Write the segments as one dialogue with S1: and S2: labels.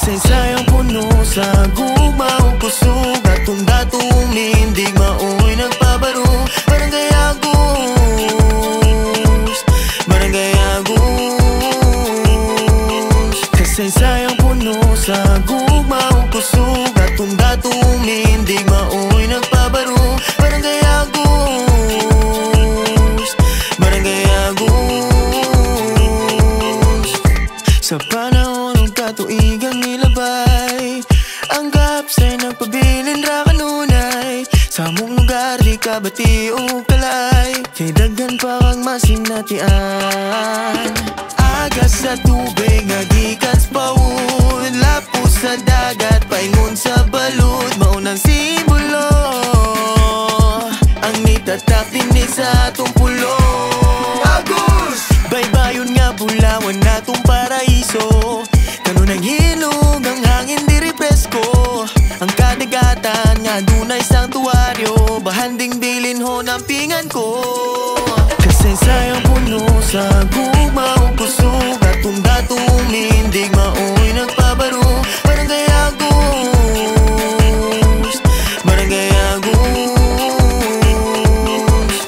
S1: Kasi sayang puno sa gugma o kusog atong datong mindig maoy nagpabaro. Barangay Agos, Barangay Agos. Kasi sayang puno sa gugma o kusog atong datong mindig maoy nagpabaro. Barangay Agos, Barangay Agos. Sa panahon ng katuigang nilabay, ang gapsay nagpabilin ra kanunay. Sa mong lugar di ka bati o kalay, kay daghan pa kang masinatian. Agas sa tubig nga gikan sa pawod, lapos sa dagat paingon sa balod. Maunang simbolo ang nitatak dinhi sa atong pulo. Agos! Baybayon nga bulawan natong paraiso, kanunang hinog ang hangin diri presko. Ang kadagatan nga dunay sanktuaryo, bahanding bilin ho ng pingan ko. Kasi sayang puno sa gugma o kusog atong datong mindig maoy nagpabaro. Barangay Agos, Barangay Agos.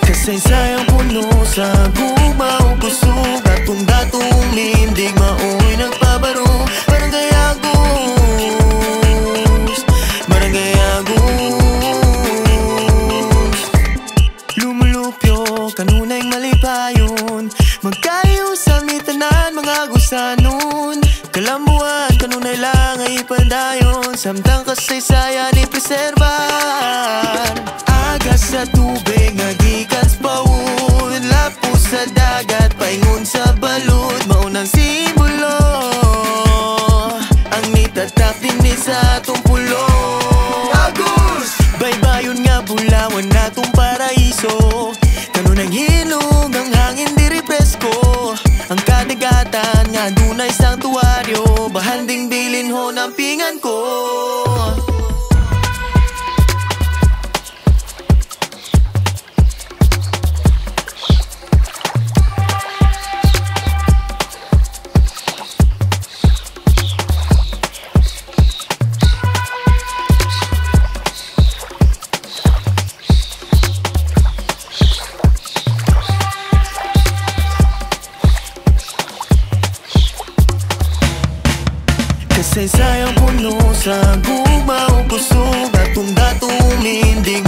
S1: Kasi sayang puno sa gugma o kusog atong datong mindig maoy nagpabaro. Barangay Agos, Barangay Agos. Lumulupyo kanunay malipayon, magkayo sa mitanan mga gusanon. Kalambuan kanunay lang ay ipadayon, samtang kasaysayan ipreserban. Agas sa tubig nga gikan sa pawod, lapos sa dagat paingon sa balod. Maunang simbolo ang nitatak dinhi sa atong pulo. Agos! Baybayon nga bulawan natong paraiso, kanunang hinog ang hangin diri presko. Ang kadagatan nga dunay sanktuaryo, bahanding bilin ho ng pingan ko. Kasi sayang puno sa gugma o kusog atong datong mindig